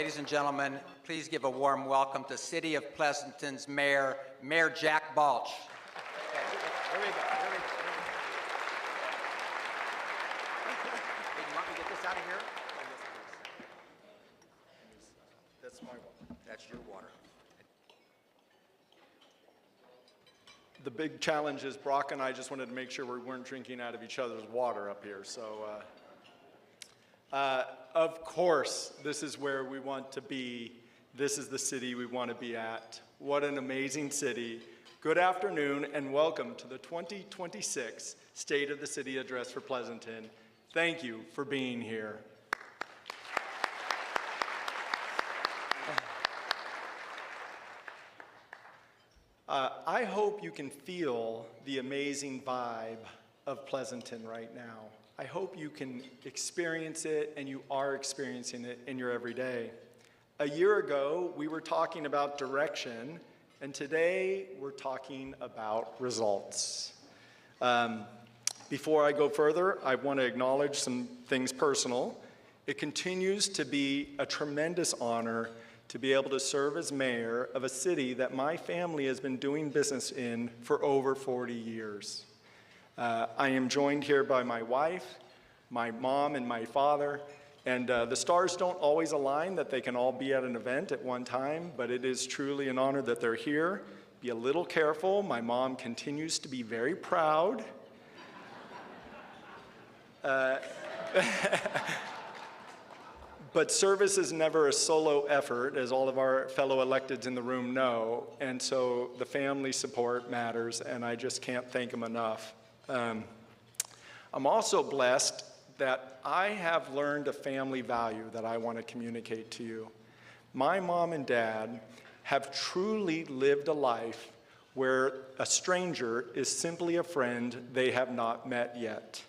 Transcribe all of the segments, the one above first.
ladies and gentlemen, please give a warm welcome to City of Pleasanton's Mayor, Mayor Jack Balch. Here we go. Hey, do you want me to get this out of here? That's my water. That's your water. The big challenge is Brock and I just wanted to make sure we weren't drinking out of each other's water up here. So, of course, this is where we want to be. This is the city we want to be at. What an amazing city. Good afternoon and welcome to the 2026 State of the City Address for Pleasanton. Thank you for being here. I hope you can feel the amazing vibe of Pleasanton right now. I hope you can experience it, and you are experiencing it in your everyday. A year ago, we were talking about direction, and today we're talking about results. Before I go further, I want to acknowledge some things personal. It continues to be a tremendous honor to be able to serve as mayor of a city that my family has been doing business in for over 40 years. I am joined here by my wife, my mom, and my father, and the stars don't always align that they can all be at an event at one time, but it is truly an honor that they're here. Be a little careful. My mom continues to be very proud. But service is never a solo effort, as all of our fellow electeds in the room know, and so the family support matters, and I just can't thank them enough. I'm also blessed that I have learned a family value that I want to communicate to you. My mom and dad have truly lived a life where a stranger is simply a friend they have not met yet.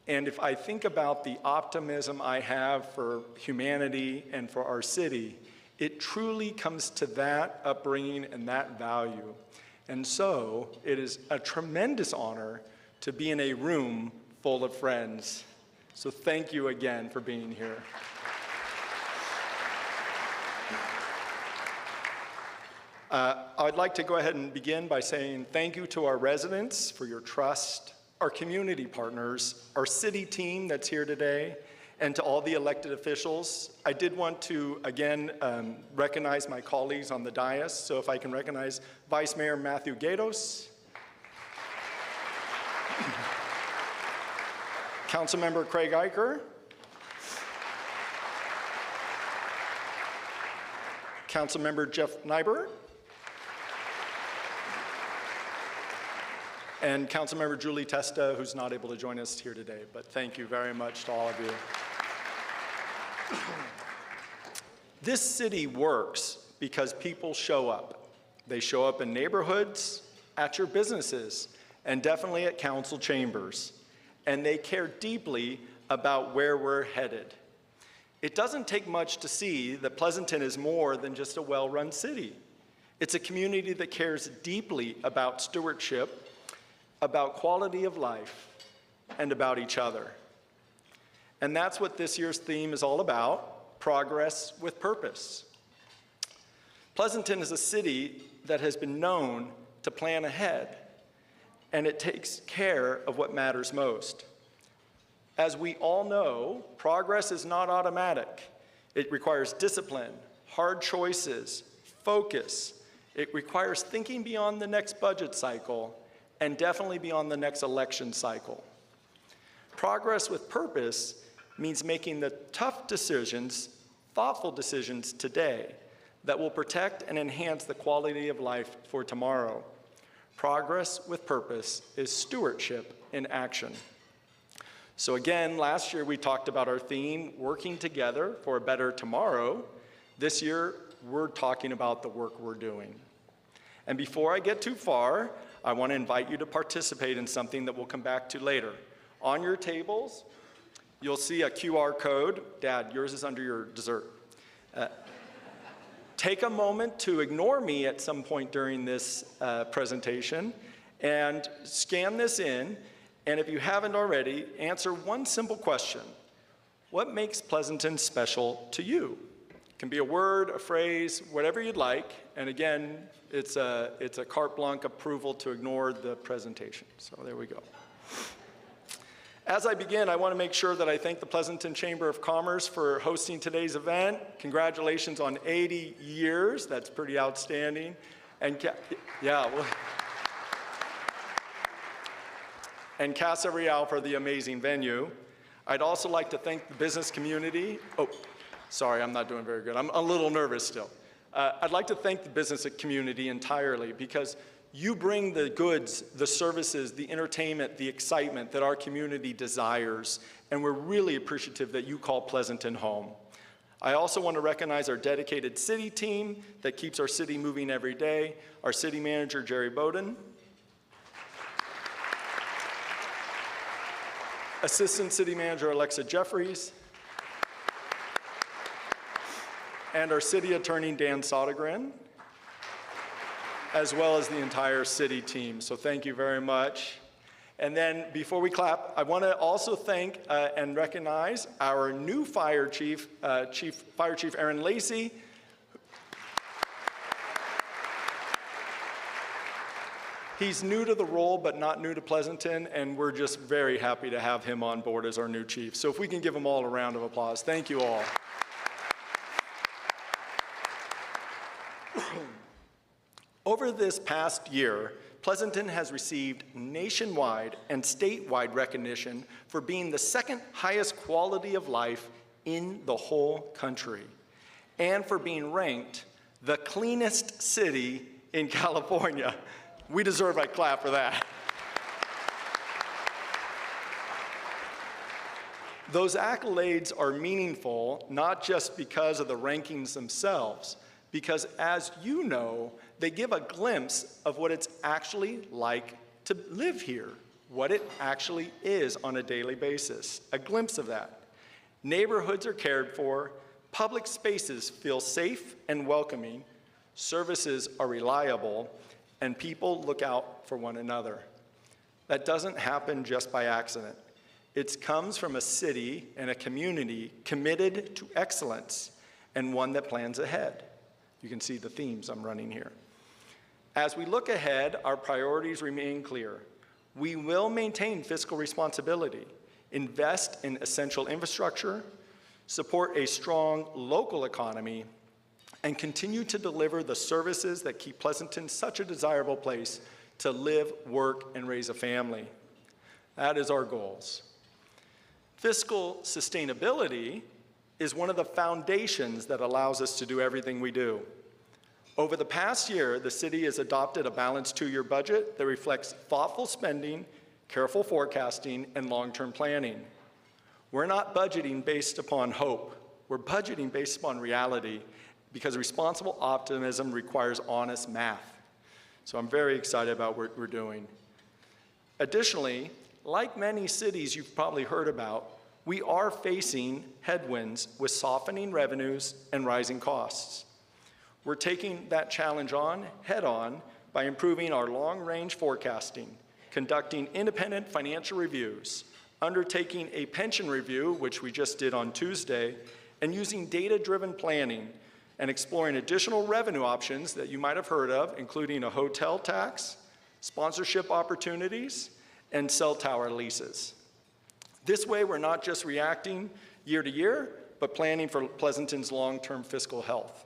And if I think about the optimism I have for humanity and for our city, it truly comes to that upbringing and that value. And so it is a tremendous honor to be in a room full of friends. So thank you again for being here. I'd like to go ahead and begin by saying thank you to our residents for your trust, our community partners, our city team that's here today, and to all the elected officials. I did want to, again, recognize my colleagues on the dais. So if I can recognize Vice Mayor Matthew Gatos, Councilmember Craig Eicher, Councilmember Jeff Nyberg, and Councilmember Julie Testa, who's not able to join us here today, but thank you very much to all of you. This city works because people show up. They show up in neighborhoods, at your businesses, and definitely at council chambers. And they care deeply about where we're headed. It doesn't take much to see that Pleasanton is more than just a well-run city. It's a community that cares deeply about stewardship, about quality of life, and about each other. And that's what this year's theme is all about, progress with purpose. Pleasanton is a city that has been known to plan ahead, and it takes care of what matters most. As we all know, progress is not automatic. It requires discipline, hard choices, focus. It requires thinking beyond the next budget cycle, and definitely beyond the next election cycle. Progress with purpose means making the tough decisions, thoughtful decisions today that will protect and enhance the quality of life for tomorrow. Progress with purpose is stewardship in action. So again, last year we talked about our theme, working together for a better tomorrow. This year, we're talking about the work we're doing. And before I get too far, I want to invite you to participate in something that we'll come back to later. On your tables, you'll see a QR code. Dad, yours is under your dessert. Take a moment to ignore me at some point during this presentation and scan this in. And if you haven't already, answer one simple question. What makes Pleasanton special to you? Can be a word, a phrase, whatever you'd like. And again, it's a carte blanche approval to ignore the presentation. So there we go. As I begin, I want to make sure that I thank the Pleasanton Chamber of Commerce for hosting today's event. Congratulations on 80 years. That's pretty outstanding. And and Casa Real for the amazing venue. I'd also like to thank the business community. Oh, sorry, I'm not doing very good. I'm a little nervous still. I'd like to thank the business community entirely because you bring the goods, the services, the entertainment, the excitement that our community desires, and we're really appreciative that you call Pleasanton home. I also want to recognize our dedicated city team that keeps our city moving every day, our city manager, Jerry Bowden, Assistant City Manager, Alexa Jeffries, and our City Attorney, Dan Sodergren, as well as the entire city team. So thank you very much. And then before we clap, I want to also thank and recognize our new Fire Chief, Fire Chief Aaron Lacey. He's new to the role, but not new to Pleasanton, and we're just very happy to have him on board as our new chief. So if we can give them all a round of applause. Thank you all. Over this past year, Pleasanton has received nationwide and statewide recognition for being the second highest quality of life in the whole country, and for being ranked the cleanest city in California. We deserve a clap for that. Those accolades are meaningful, not just because of the rankings themselves, because as you know, they give a glimpse of what it's actually like to live here, what it actually is on a daily basis, a glimpse of that. Neighborhoods are cared for, public spaces feel safe and welcoming, services are reliable, and people look out for one another. That doesn't happen just by accident. It comes from a city and a community committed to excellence and one that plans ahead. You can see the themes I'm running here. As we look ahead, our priorities remain clear. We will maintain fiscal responsibility, invest in essential infrastructure, support a strong local economy, and continue to deliver the services that keep Pleasanton such a desirable place to live, work, and raise a family. That is our goals. Fiscal sustainability is one of the foundations that allows us to do everything we do. Over the past year, the city has adopted a balanced two-year budget that reflects thoughtful spending, careful forecasting, and long-term planning. We're not budgeting based upon hope. We're budgeting based upon reality because responsible optimism requires honest math. So I'm very excited about what we're doing. Additionally, like many cities you've probably heard about, we are facing headwinds with softening revenues and rising costs. We're taking that challenge on head-on by improving our long-range forecasting, conducting independent financial reviews, undertaking a pension review, which we just did on Tuesday, and using data-driven planning and exploring additional revenue options that you might have heard of, including a hotel tax, sponsorship opportunities, and cell tower leases. This way, we're not just reacting year to year, but planning for Pleasanton's long-term fiscal health.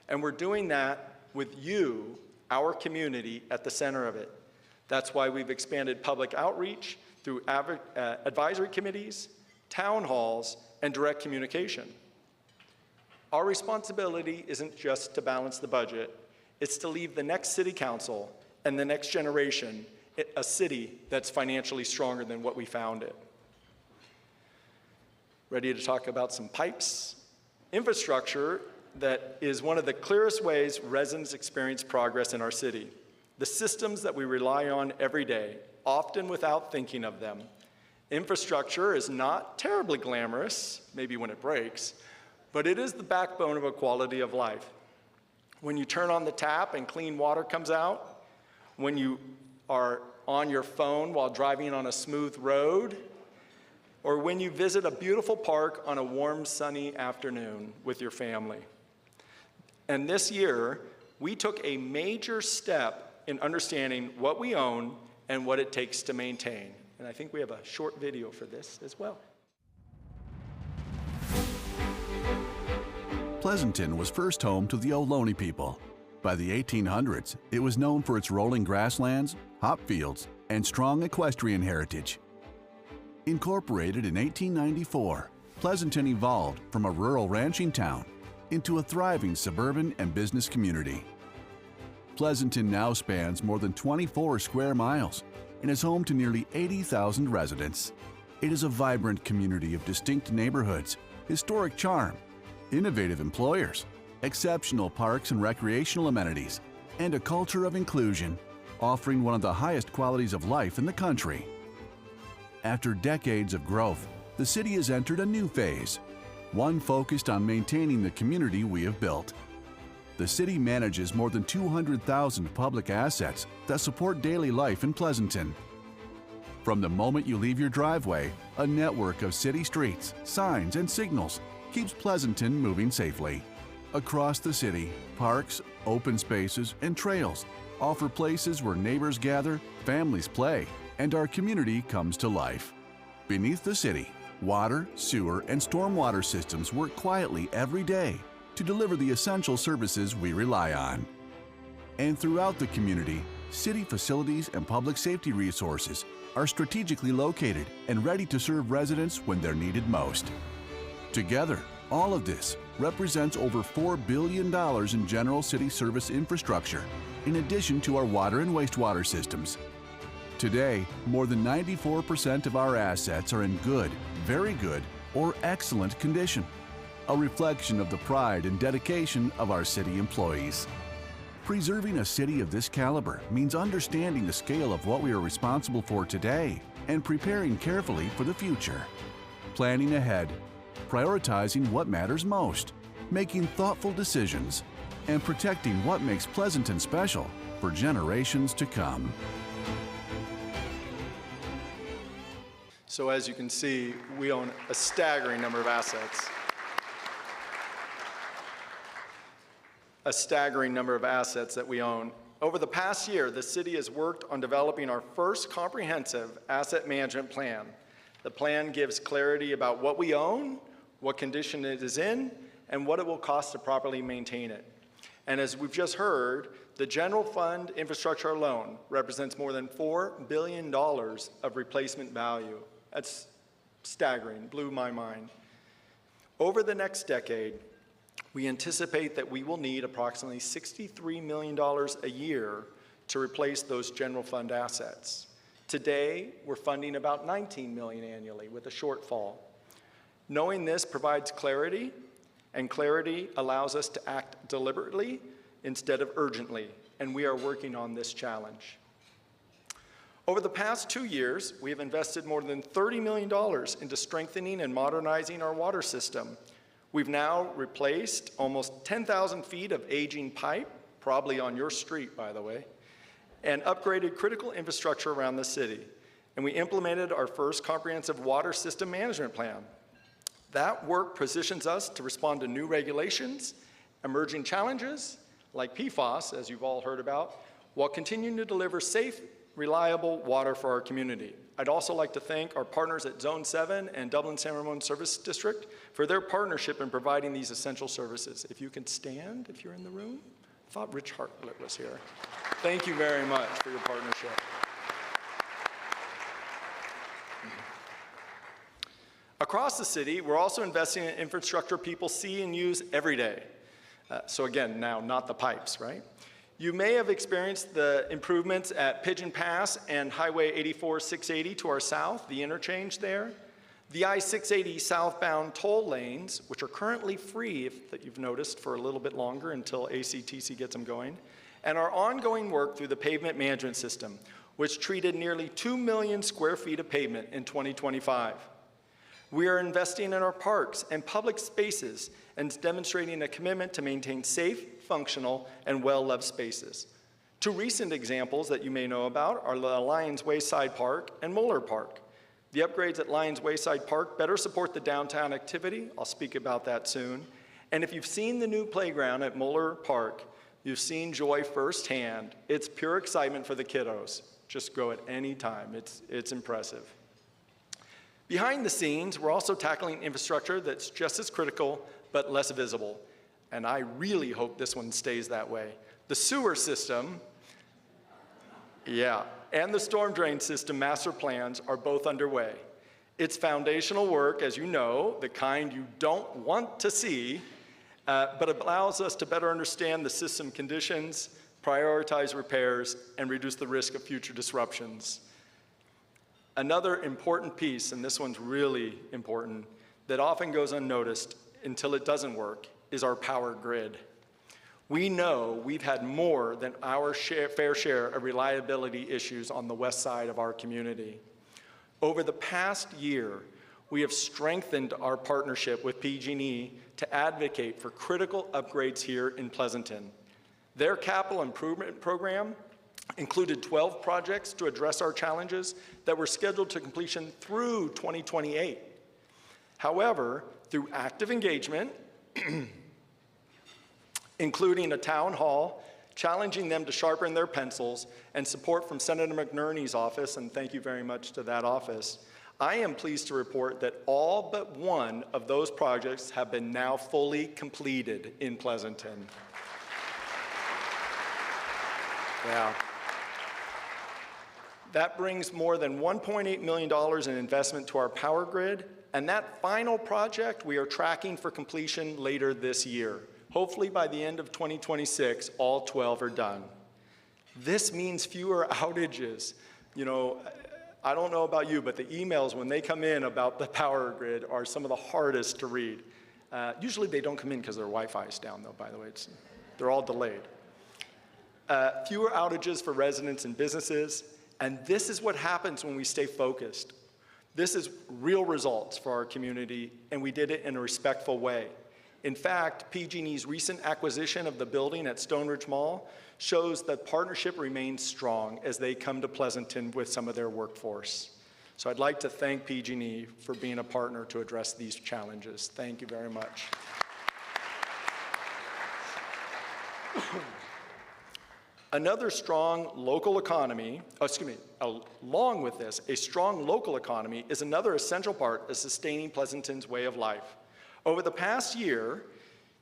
And we're doing that with you, our community, at the center of it. That's why we've expanded public outreach through advisory committees, town halls, and direct communication. Our responsibility isn't just to balance the budget, it's to leave the next city council and the next generation a city that's financially stronger than what we found it. Ready to talk about some pipes? Infrastructure that is one of the clearest ways residents experience progress in our city. The systems that we rely on every day, often without thinking of them. Infrastructure is not terribly glamorous, maybe when it breaks, but it is the backbone of a quality of life. When you turn on the tap and clean water comes out, when you are on your phone while driving on a smooth road, or when you visit a beautiful park on a warm, sunny afternoon with your family. And this year, we took a major step in understanding what we own and what it takes to maintain. And I think we have a short video for this as well. Pleasanton was first home to the Ohlone people. By the 1800s, it was known for its rolling grasslands, hop fields, and strong equestrian heritage. Incorporated in 1894, Pleasanton evolved from a rural ranching town into a thriving suburban and business community. Pleasanton now spans more than 24 square miles and is home to nearly 80,000 residents. It is a vibrant community of distinct neighborhoods, historic charm, innovative employers, exceptional parks and recreational amenities, and a culture of inclusion, offering one of the highest qualities of life in the country. After decades of growth, the city has entered a new phase, one focused on maintaining the community we have built. The city manages more than 200,000 public assets that support daily life in Pleasanton. From the moment you leave your driveway, a network of city streets, signs, and signals keeps Pleasanton moving safely. Across the city, parks, open spaces, and trails offer places where neighbors gather, families play, and our community comes to life. Beneath the city, water, sewer, and stormwater systems work quietly every day to deliver the essential services we rely on. And throughout the community, city facilities and public safety resources are strategically located and ready to serve residents when they're needed most. Together, all of this represents over $4 billion in general city service infrastructure, in addition to our water and wastewater systems. Today, more than 94% of our assets are in good, very good, or excellent condition, a reflection of the pride and dedication of our city employees. Preserving a city of this caliber means understanding the scale of what we are responsible for today and preparing carefully for the future. Planning ahead, prioritizing what matters most, making thoughtful decisions, and protecting what makes Pleasanton special for generations to come. So as you can see, we own a staggering number of assets. A staggering number of assets that we own. Over the past year, the city has worked on developing our first comprehensive asset management plan. The plan gives clarity about what we own, what condition it is in, and what it will cost to properly maintain it. And as we've just heard, the general fund infrastructure alone represents more than $4 billion of replacement value. That's staggering, blew my mind. Over the next decade, we anticipate that we will need approximately $63 million a year to replace those general fund assets. Today, we're funding about $19 million annually with a shortfall. Knowing this provides clarity, and clarity allows us to act deliberately instead of urgently, and we are working on this challenge. Over the past 2 years, we have invested more than $30 million into strengthening and modernizing our water system. We've now replaced almost 10,000 feet of aging pipe, probably on your street, by the way, and upgraded critical infrastructure around the city. And we implemented our first comprehensive water system management plan. That work positions us to respond to new regulations, emerging challenges, like PFAS, as you've all heard about, while continuing to deliver safe, reliable water for our community. I'd also like to thank our partners at Zone 7 and Dublin San Ramon Service District for their partnership in providing these essential services. If you can stand, if you're in the room. I thought Rich Hartlett was here. Thank you very much for your partnership. Across the city, we're also investing in infrastructure people see and use every day. So again, now, not the pipes, right? You may have experienced the improvements at Pigeon Pass and Highway 84-680 to our south, the interchange there. The I-680 southbound toll lanes, which are currently free, if that you've noticed, for a little bit longer until ACTC gets them going. And our ongoing work through the pavement management system, which treated nearly 2 million square feet of pavement in 2025. We are investing in our parks and public spaces and demonstrating a commitment to maintain safe, functional, and well-loved spaces. Two recent examples that you may know about are the Lions Wayside Park and Moeller Park. The upgrades at Lions Wayside Park better support the downtown activity, I'll speak about that soon, And if you've seen the new playground at Moeller Park, you've seen joy firsthand. It's pure excitement for the kiddos. Just go at any time. It's impressive. Behind the scenes, we're also tackling infrastructure that's just as critical but less visible. And I really hope this one stays that way. The sewer system, and the storm drain system master plans are both underway. It's foundational work, as you know, the kind you don't want to see, but it allows us to better understand the system conditions, prioritize repairs, and reduce the risk of future disruptions. Another important piece, and this one's really important, that often goes unnoticed until it doesn't work, is our power grid. We know we've had more than our fair share of reliability issues on the west side of our community. Over the past year, we have strengthened our partnership with PG&E to advocate for critical upgrades here in Pleasanton. Their capital improvement program included 12 projects to address our challenges that were scheduled to completion through 2028. However, through active engagement, including a town hall, challenging them to sharpen their pencils, and support from Senator McNerney's office, and thank you very much to that office, I am pleased to report that all but one of those projects have been now fully completed in Pleasanton. Yeah. That brings more than $1.8 million in investment to our power grid, and that final project we are tracking for completion later this year. Hopefully by the end of 2026, all 12 are done. This means fewer outages. You know, I don't know about you, but the emails when they come in about the power grid are some of the hardest to read. Usually they don't come in because their Wi-Fi is down though, by the way. They're all delayed. Fewer outages for residents and businesses, and this is what happens when we stay focused. This is real results for our community, and we did it in a respectful way. In fact, PG&E's recent acquisition of the building at Stone Ridge Mall shows that partnership remains strong as they come to Pleasanton with some of their workforce. So I'd like to thank PG&E for being a partner to address these challenges. Thank you very much. Another strong local economy, along with this, a strong local economy is another essential part of sustaining Pleasanton's way of life. Over the past year,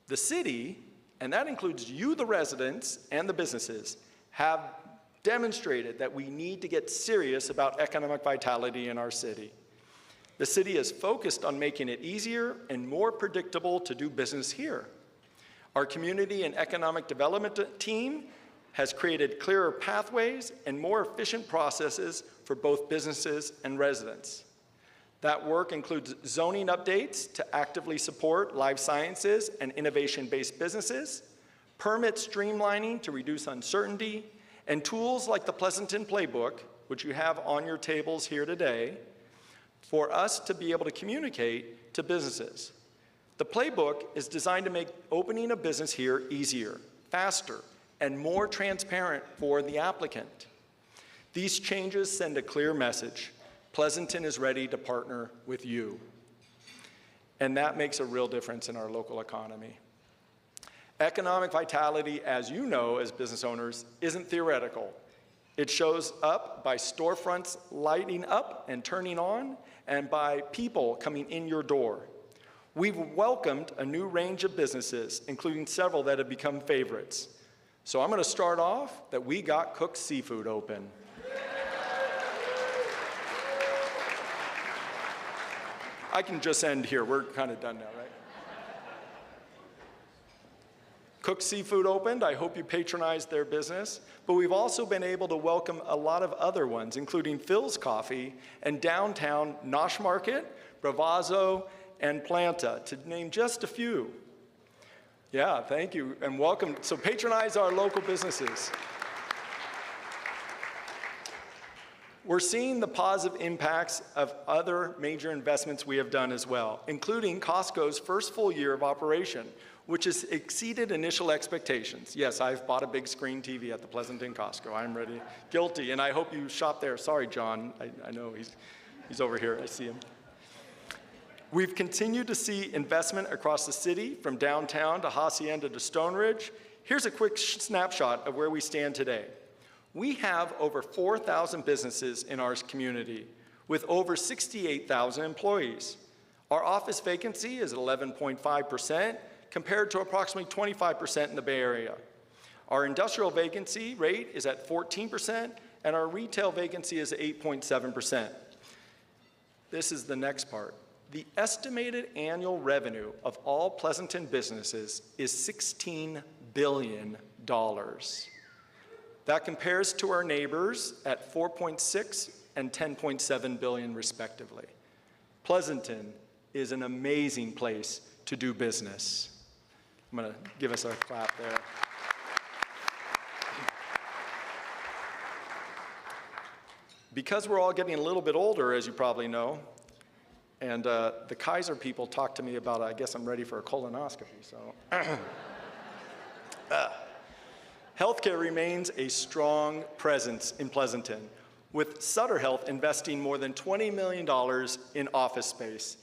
the city, and that includes you, the residents, and the businesses, have demonstrated that we need to get serious about economic vitality in our city. The city is focused on making it easier and more predictable to do business here. Our community and economic development team has created clearer pathways and more efficient processes for both businesses and residents. That work includes zoning updates to actively support life sciences and innovation-based businesses, permit streamlining to reduce uncertainty, and tools like the Pleasanton Playbook, which you have on your tables here today, for us to be able to communicate to businesses. The Playbook is designed to make opening a business here easier, faster, and more transparent for the applicant. These changes send a clear message. Pleasanton is ready to partner with you. And that makes a real difference in our local economy. Economic vitality, as you know as business owners, isn't theoretical. It shows up by storefronts lighting up and turning on, and by people coming in your door. We've welcomed a new range of businesses, including several that have become favorites. So I'm going to start off that we got Cook's Seafood open. I can just end here. We're kind of done now, right? Cook's Seafood opened. I hope you patronized their business. But we've also been able to welcome a lot of other ones, including Phil's Coffee and downtown Nosh Market, Bravazzo, and Planta, to name just a few. Yeah, thank you, and welcome. So patronize our local businesses. We're seeing the positive impacts of other major investments we have done as well, including Costco's first full year of operation, which has exceeded initial expectations. Yes, I've bought a big screen TV at the Pleasanton Costco. I'm ready. Guilty, and I hope you shop there. Sorry, John. I know he's over here. I see him. We've continued to see investment across the city, from downtown to Hacienda to Stone Ridge. Here's a quick snapshot of where we stand today. We have over 4,000 businesses in our community with over 68,000 employees. Our office vacancy is 11.5% compared to approximately 25% in the Bay Area. Our industrial vacancy rate is at 14%, and our retail vacancy is 8.7%. This is the next part. The estimated annual revenue of all Pleasanton businesses is $16 billion. That compares to our neighbors at 4.6 and 10.7 billion respectively. Pleasanton is an amazing place to do business. I'm going to give us a clap there. Because we're all getting a little bit older, as you probably know, and the Kaiser people talked to me about, I guess I'm ready for a colonoscopy, so. Healthcare remains a strong presence in Pleasanton, with Sutter Health investing more than $20 million in office space,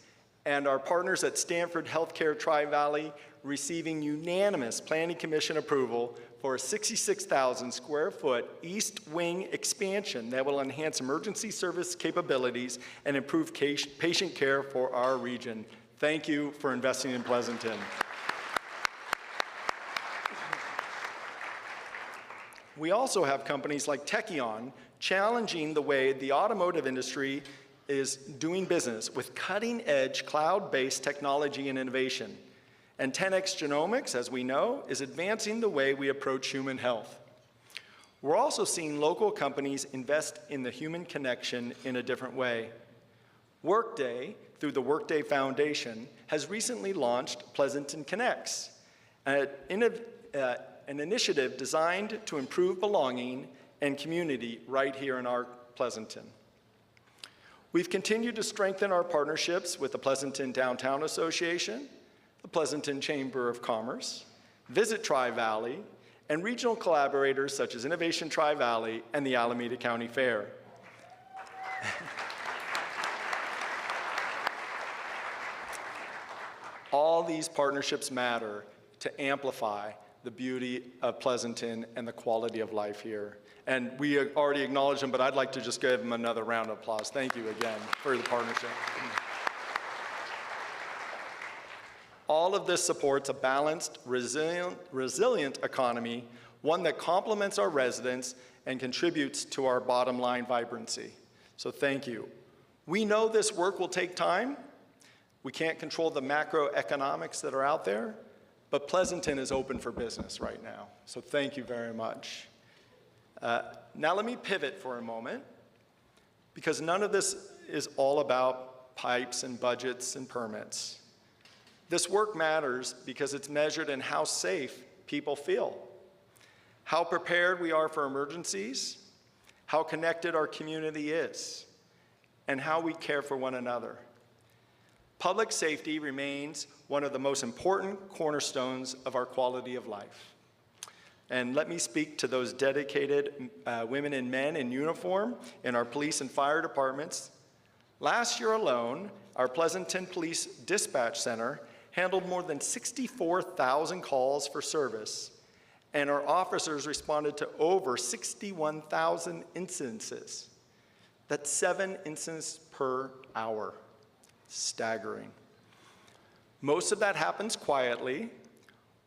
and our partners at Stanford Healthcare Tri-Valley receiving unanimous Planning Commission approval for a 66,000 square foot East Wing expansion that will enhance emergency service capabilities and improve patient care for our region. Thank you for investing in Pleasanton. We also have companies like Techion challenging the way the automotive industry is doing business with cutting-edge cloud-based technology and innovation. And 10x Genomics, as we know, is advancing the way we approach human health. We're also seeing local companies invest in the human connection in a different way. Workday, through the Workday Foundation, has recently launched Pleasanton Connects, an initiative designed to improve belonging and community right here in our Pleasanton. We've continued to strengthen our partnerships with the Pleasanton Downtown Association, the Pleasanton Chamber of Commerce, Visit Tri-Valley, and regional collaborators such as Innovation Tri-Valley and the Alameda County Fair. All these partnerships matter to amplify the beauty of Pleasanton and the quality of life here. And we already acknowledged them, but I'd like to just give them another round of applause. Thank you again for the partnership. All of this supports a balanced, resilient economy, one that complements our residents and contributes to our bottom line vibrancy. So thank you. We know this work will take time. We can't control the macroeconomics that are out there, but Pleasanton is open for business right now. So thank you very much. Now let me pivot for a moment, because none of this is all about pipes and budgets and permits. This work matters because it's measured in how safe people feel, how prepared we are for emergencies, how connected our community is, and how we care for one another. Public safety remains one of the most important cornerstones of our quality of life. And let me speak to those dedicated women and men in uniform in our police and fire departments. Last year alone, our Pleasanton Police Dispatch Center handled more than 64,000 calls for service, and our officers responded to over 61,000 incidences. That's 7 incidents per hour. Staggering. Most of that happens quietly.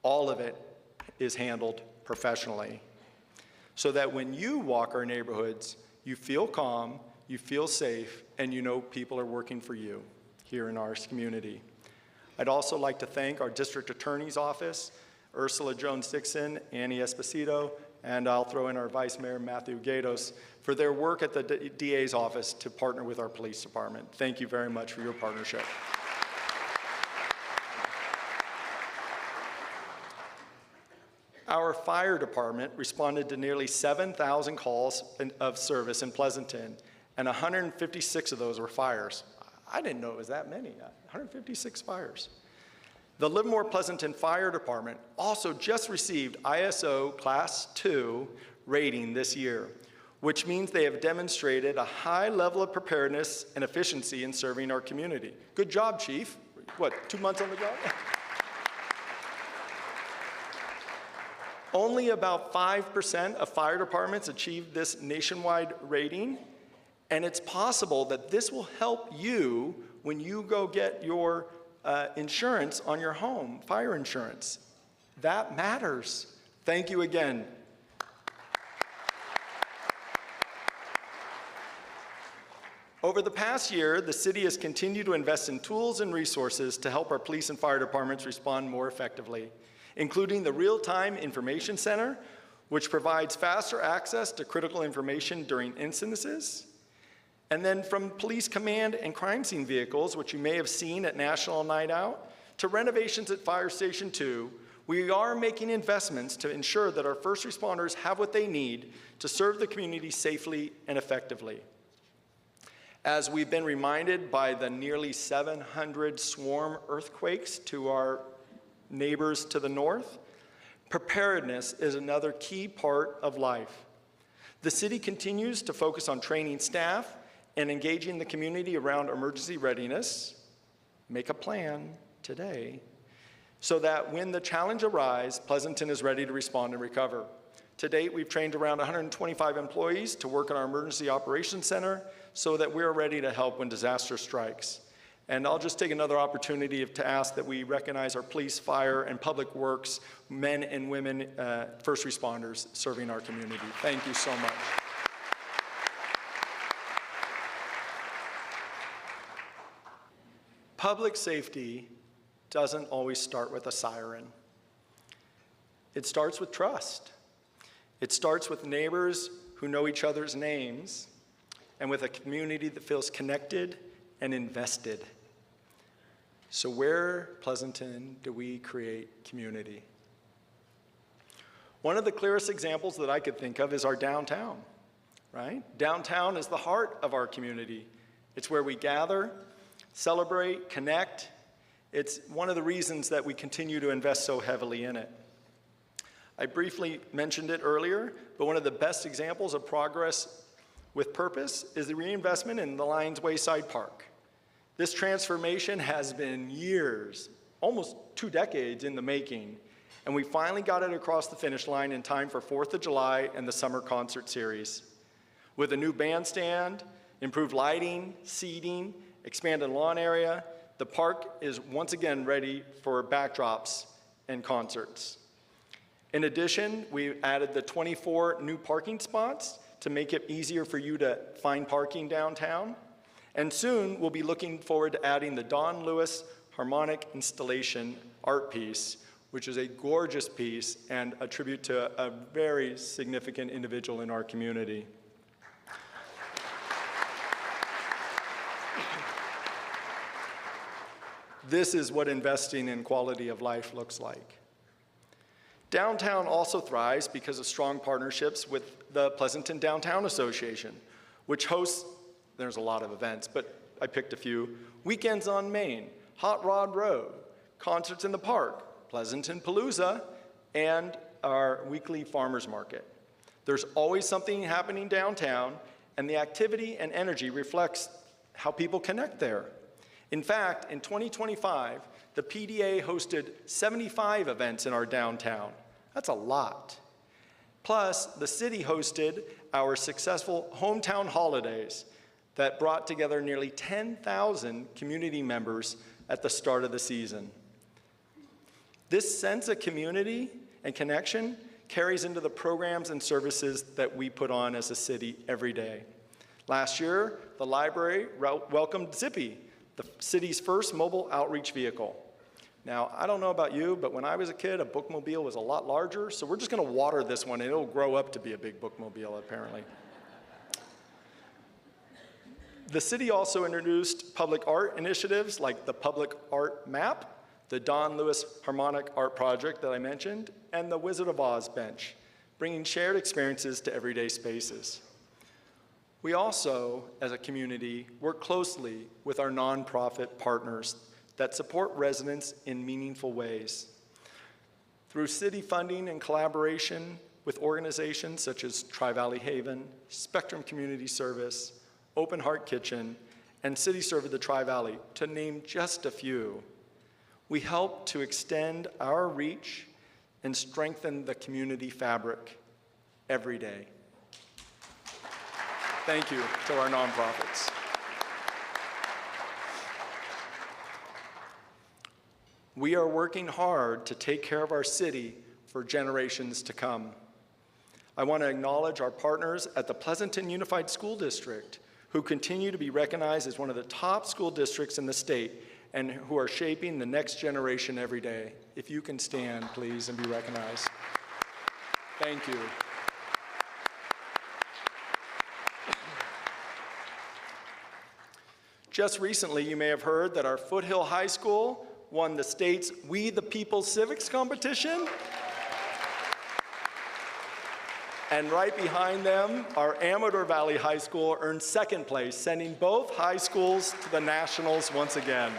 All of it is handled professionally, so that when you walk our neighborhoods, you feel calm, you feel safe, and you know people are working for you here in our community. I'd also like to thank our District Attorney's Office, Ursula Jones-Dixon, Annie Esposito, and I'll throw in our Vice Mayor, Matthew Gatos, for their work at the DA's office to partner with our police department. Thank you very much for your partnership. Our fire department responded to nearly 7,000 calls of service in Pleasanton, and 156 of those were fires. I didn't know it was that many, 156 fires. The Livermore Pleasanton Fire Department also just received ISO Class 2 rating this year, which means they have demonstrated a high level of preparedness and efficiency in serving our community. Good job, Chief. What, 2 months on the job? Only about 5% of fire departments achieve this nationwide rating, and it's possible that this will help you when you go get your insurance on your home, fire insurance. That matters. Thank you again. Over the past year, the city has continued to invest in tools and resources to help our police and fire departments respond more effectively, including the Real-Time Information Center, which provides faster access to critical information during incidences. And then from police command and crime scene vehicles, which you may have seen at National Night Out, to renovations at Fire Station 2, we are making investments to ensure that our first responders have what they need to serve the community safely and effectively. As we've been reminded by the nearly 700 swarm earthquakes to our neighbors to the north, preparedness is another key part of life. The city continues to focus on training staff and engaging the community around emergency readiness. Make a plan today so that when the challenge arises, Pleasanton is ready to respond and recover. To date, we've trained around 125 employees to work in our Emergency Operations Center so that we're ready to help when disaster strikes. And I'll just take another opportunity to ask that we recognize our police, fire, and public works men and women first responders serving our community. Thank you so much. Public safety doesn't always start with a siren. It starts with trust. It starts with neighbors who know each other's names and with a community that feels connected and invested. So where, Pleasanton, do we create community? One of the clearest examples that I could think of is our downtown, right? Downtown is the heart of our community. It's where we gather, celebrate, connect. It's one of the reasons that we continue to invest so heavily in it. I briefly mentioned it earlier, but one of the best examples of progress with purpose is the reinvestment in the Lions Wayside Park. This transformation has been years, almost 2 decades in the making, and we finally got it across the finish line in time for 4th of July and the summer concert series. With a new bandstand, improved lighting, seating, expanded lawn area, the park is once again ready for backdrops and concerts. In addition, we added the 24 new parking spots to make it easier for you to find parking downtown. And soon, we'll be looking forward to adding the Don Lewis Harmonic Installation art piece, which is a gorgeous piece and a tribute to a very significant individual in our community. This is what investing in quality of life looks like. Downtown also thrives because of strong partnerships with the Pleasanton Downtown Association, which hosts, there's a lot of events, but I picked a few, Weekends on Main, Hot Rod Road, Concerts in the Park, Pleasanton Palooza, and our weekly farmers market. There's always something happening downtown, and the activity and energy reflects how people connect there. In fact, in 2025, the PDA hosted 75 events in our downtown. That's a lot. Plus, the city hosted our successful hometown holidays that brought together nearly 10,000 community members at the start of the season. This sense of community and connection carries into the programs and services that we put on as a city every day. Last year, the library welcomed Zippy, the city's first mobile outreach vehicle. Now, I don't know about you, but when I was a kid, a bookmobile was a lot larger, so we're just gonna water this one and it'll grow up to be a big bookmobile, apparently. The city also introduced public art initiatives like the Public Art Map, the Don Lewis Harmonic Art Project that I mentioned, and the Wizard of Oz bench, bringing shared experiences to everyday spaces. We also, as a community, work closely with our nonprofit partners that support residents in meaningful ways. Through city funding and collaboration with organizations such as Tri-Valley Haven, Spectrum Community Service, Open Heart Kitchen, and City Serve of the Tri-Valley, to name just a few. We help to extend our reach and strengthen the community fabric every day. Thank you to our nonprofits. We are working hard to take care of our city for generations to come. I want to acknowledge our partners at the Pleasanton Unified School District, who continue to be recognized as one of the top school districts in the state and who are shaping the next generation every day. If you can stand, please, and be recognized. Thank you. Just recently, you may have heard that our Foothill High School won the state's We the People Civics competition. And right behind them, our Amador Valley High School earned second place, sending both high schools to the nationals once again.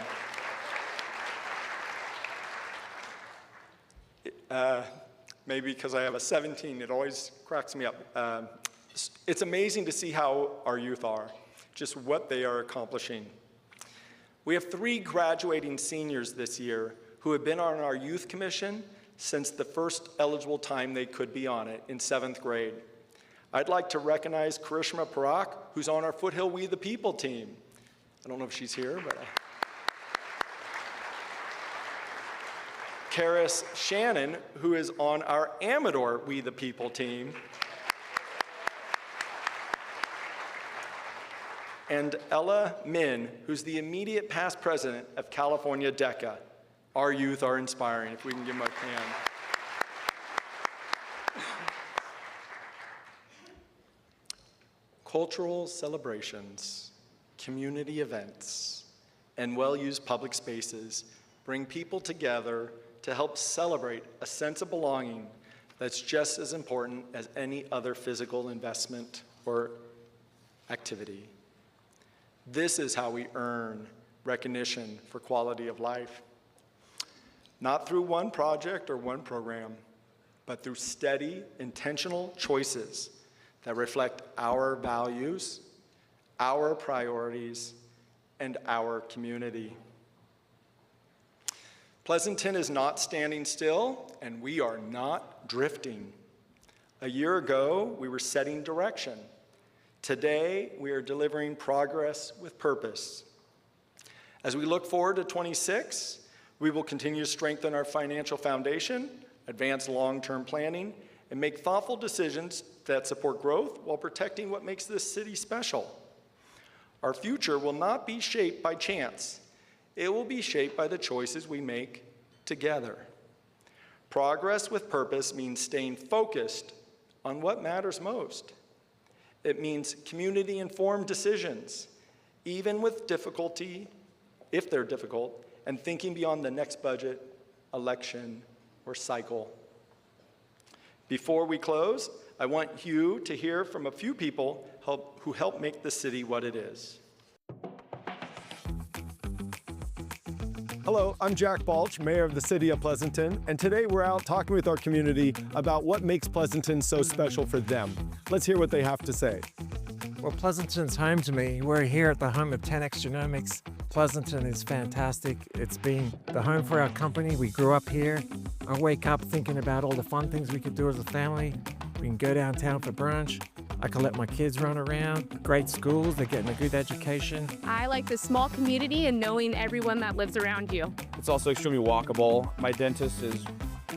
Maybe because I have a 17, it always cracks me up. It's amazing to see how our youth are, just what they are accomplishing. We have 3 graduating seniors this year who have been on our youth commission since the first eligible time they could be on it in 7th grade. I'd like to recognize Karishma Parak, who's on our Foothill We the People team. I don't know if she's here, but Karis Shannon, who is on our Amador We the People team. And Ella Min, who's the immediate past president of California DECA. Our youth are inspiring, if we can give them a hand. Cultural celebrations, community events, and well-used public spaces bring people together to help celebrate a sense of belonging that's just as important as any other physical investment or activity. This is how we earn recognition for quality of life. Not through one project or one program, but through steady, intentional choices that reflect our values, our priorities, and our community. Pleasanton is not standing still, and we are not drifting. A year ago, we were setting direction. Today, we are delivering progress with purpose. As we look forward to 26, we will continue to strengthen our financial foundation, advance long-term planning, and make thoughtful decisions that support growth while protecting what makes this city special. Our future will not be shaped by chance. It will be shaped by the choices we make together. Progress with purpose means staying focused on what matters most. It means community-informed decisions, even with difficulty, if they're difficult, and thinking beyond the next budget, election, or cycle. Before we close, I want you to hear from a few people who help make the city what it is. Hello, I'm Jack Balch, Mayor of the City of Pleasanton, and today we're out talking with our community about what makes Pleasanton so special for them. Let's hear what they have to say. Well, Pleasanton's home to me. We're here at the home of 10X Genomics. Pleasanton is fantastic. It's been the home for our company. We grew up here. I wake up thinking about all the fun things we could do as a family. We can go downtown for brunch. I can let my kids run around. Great schools, they're getting a good education. I like the small community and knowing everyone that lives around you. It's also extremely walkable. My dentist is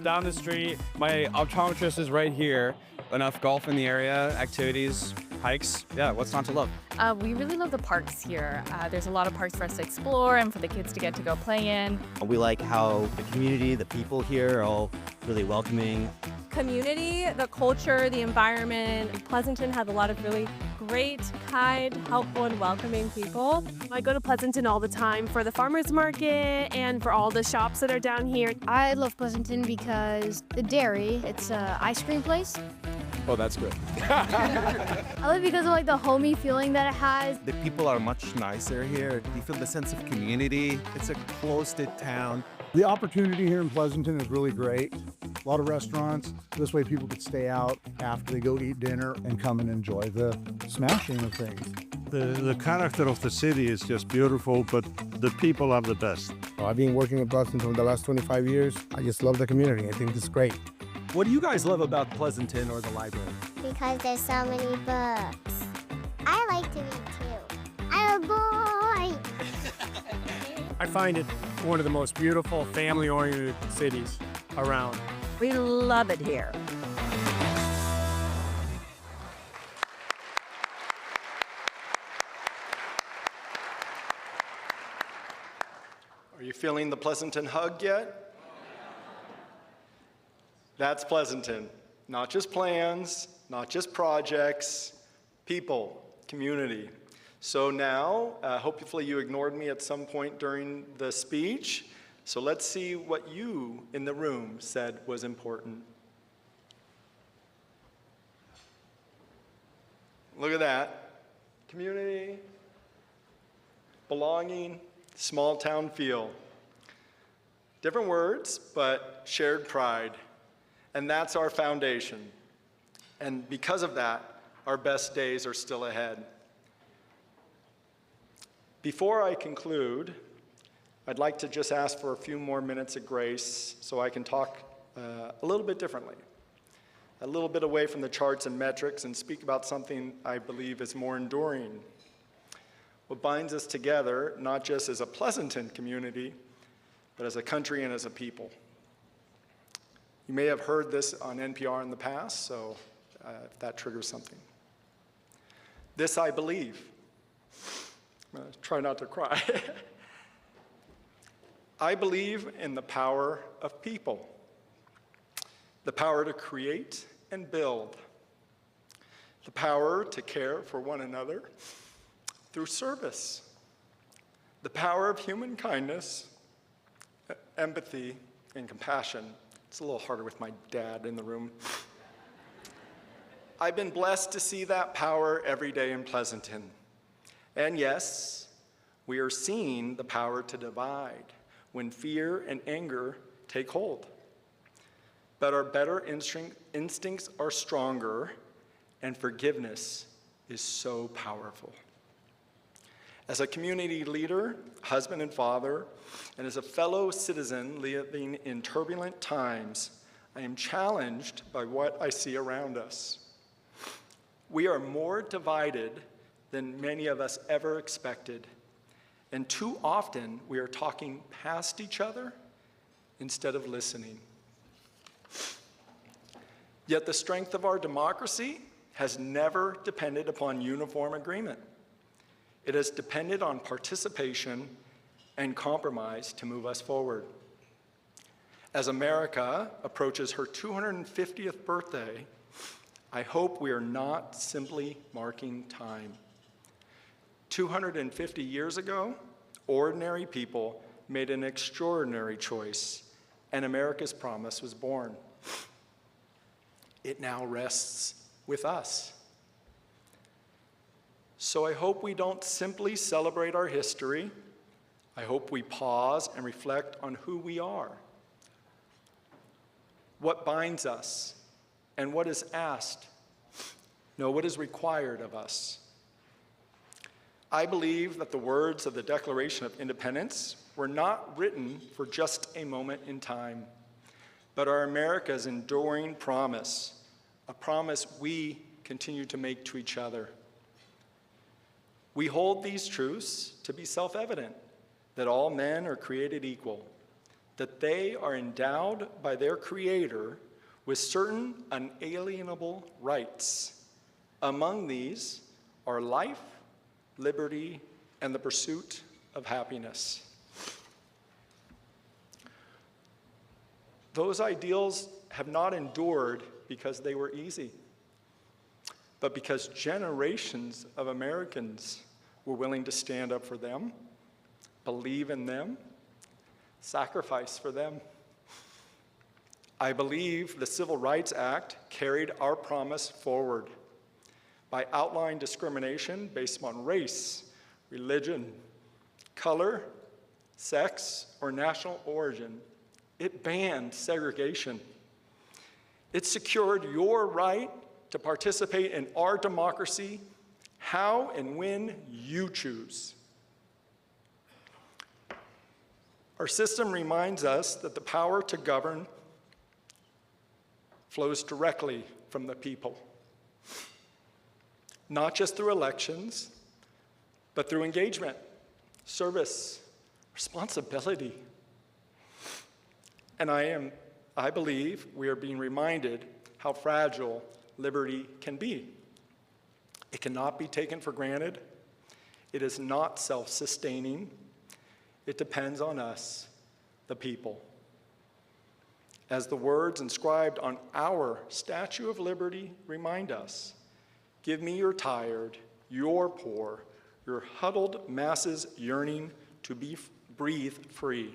down the street. My optometrist is right here. Enough golf in the area, activities, hikes. Yeah, what's not to love? We really love the parks here. There's a lot of parks for us to explore and for the kids to get to go play in. We like how the community, the people here are all really welcoming. Community, the culture, the environment. Pleasanton has a lot of really great, kind, helpful, and welcoming people. I go to Pleasanton all the time for the farmers market and for all the shops that are down here. I love Pleasanton because the dairy, it's an ice cream place. Oh, that's good. I love it because of like the homey feeling that it has. The people are much nicer here. You feel the sense of community. It's a close-knit town. The opportunity here in Pleasanton is really great. a lot of restaurants. This way people could stay out after they go eat dinner and come and enjoy the smashing of things. The character of the city is just beautiful, but the people are the best. I've been working in Pleasanton for the last 25 years. I just love the community. I think it's great. What do you guys love about Pleasanton or the library? Because there's so many books. I like to read too. I'm a boy! I find it one of the most beautiful, family-oriented cities around. We love it here. Are you feeling the Pleasanton hug yet? That's Pleasanton. Not just plans, not just projects, people, community. So now, hopefully you ignored me at some point during the speech. So let's see what you in the room said was important. Look at that. Community, belonging, small town feel. Different words, but shared pride. And that's our foundation. And because of that, our best days are still ahead. Before I conclude, I'd like to just ask for a few more minutes of grace so I can talk a little bit differently, a little bit away from the charts and metrics, and speak about something I believe is more enduring. What binds us together, not just as a Pleasanton community, but as a country and as a people. You may have heard this on NPR in the past, so if that triggers something. This I believe. I'm going to try not to cry. I believe in the power of people, the power to create and build, the power to care for one another through service, the power of human kindness, empathy, and compassion. It's a little harder with my dad in the room. I've been blessed to see that power every day in Pleasanton. And yes, we are seeing the power to divide when fear and anger take hold. But our better instincts are stronger, and forgiveness is so powerful. As a community leader, husband and father, and as a fellow citizen living in turbulent times, I am challenged by what I see around us. We are more divided than many of us ever expected, and too often we are talking past each other instead of listening. Yet the strength of our democracy has never depended upon uniform agreement. It has depended on participation and compromise to move us forward. As America approaches her 250th birthday, I hope we are not simply marking time. 250 years ago, ordinary people made an extraordinary choice, and America's promise was born. It now rests with us. So I hope we don't simply celebrate our history. I hope we pause and reflect on who we are, what binds us, and what is asked, no, what is required of us. I believe that the words of the Declaration of Independence were not written for just a moment in time, but are America's enduring promise, a promise we continue to make to each other. We hold these truths to be self-evident, that all men are created equal, that they are endowed by their Creator with certain unalienable rights. Among these are life, liberty, and the pursuit of happiness. Those ideals have not endured because they were easy, but because generations of Americans were willing to stand up for them, believe in them, sacrifice for them. I believe the Civil Rights Act carried our promise forward by outlawing discrimination based on race, religion, color, sex, or national origin. It banned segregation. It secured your right to participate in our democracy how and when you choose. Our system reminds us that the power to govern flows directly from the people, not just through elections, but through engagement, service, responsibility. And I believe we are being reminded how fragile liberty can be. It cannot be taken for granted. It is not self-sustaining. It depends on us, the people. As the words inscribed on our Statue of Liberty remind us, give me your tired, your poor, your huddled masses yearning to be breathe free.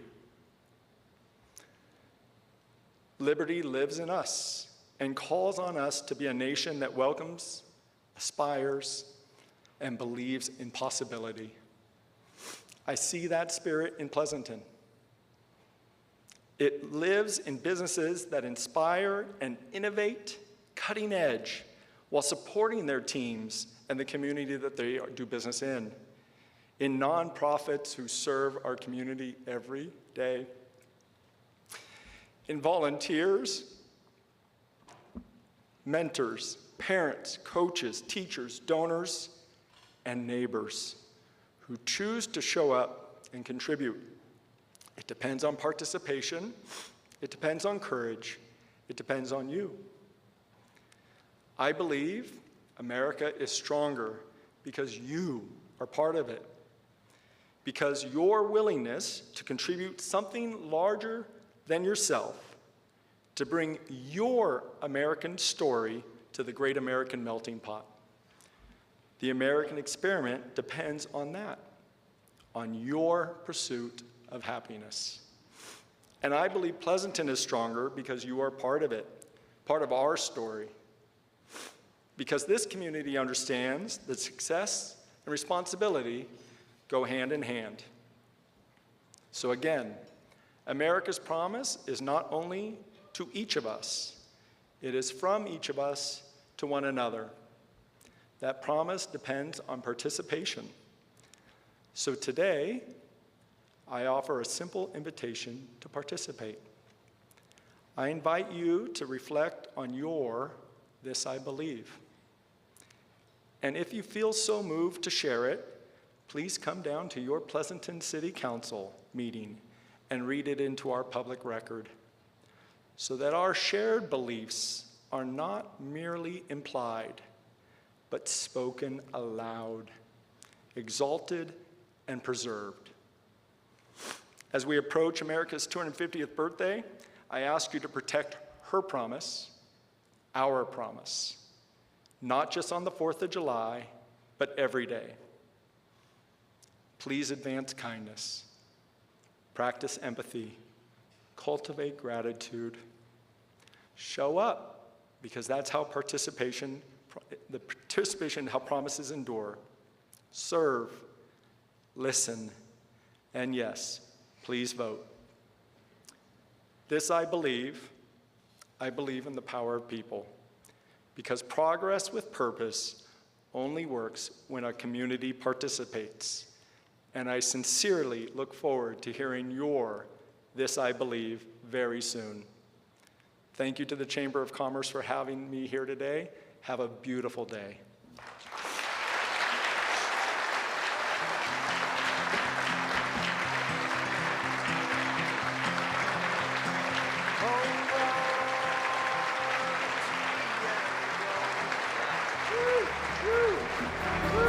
Liberty lives in us and calls on us to be a nation that welcomes, aspires, and believes in possibility. I see that spirit in Pleasanton. It lives in businesses that inspire and innovate, cutting edge, while supporting their teams and the community that they do business in nonprofits who serve our community every day, in volunteers, mentors, parents, coaches, teachers, donors, and neighbors who choose to show up and contribute. It depends on participation, it depends on courage, it depends on you. I believe America is stronger because you are part of it, because your willingness to contribute something larger than yourself, to bring your American story to the great American melting pot. The American experiment depends on that, on your pursuit of happiness. And I believe Pleasanton is stronger because you are part of it, part of our story. Because this community understands that success and responsibility go hand in hand. So again, America's promise is not only to each of us, it is from each of us to one another. That promise depends on participation. So today, I offer a simple invitation to participate. I invite you to reflect on your "This I Believe." And if you feel so moved to share it, please come down to your Pleasanton City Council meeting and read it into our public record, so that our shared beliefs are not merely implied, but spoken aloud, exalted, and preserved. As we approach America's 250th birthday, I ask you to protect her promise, our promise, not just on the 4th of July, but every day. Please advance kindness, practice empathy, cultivate gratitude, show up, because that's how participation how promises endure. Serve, listen, and yes, please vote. This I believe in the power of people, because progress with purpose only works when a community participates. And I sincerely look forward to hearing your "This I Believe" very soon. Thank you to the Chamber of Commerce for having me here today. Have a beautiful day. Woo!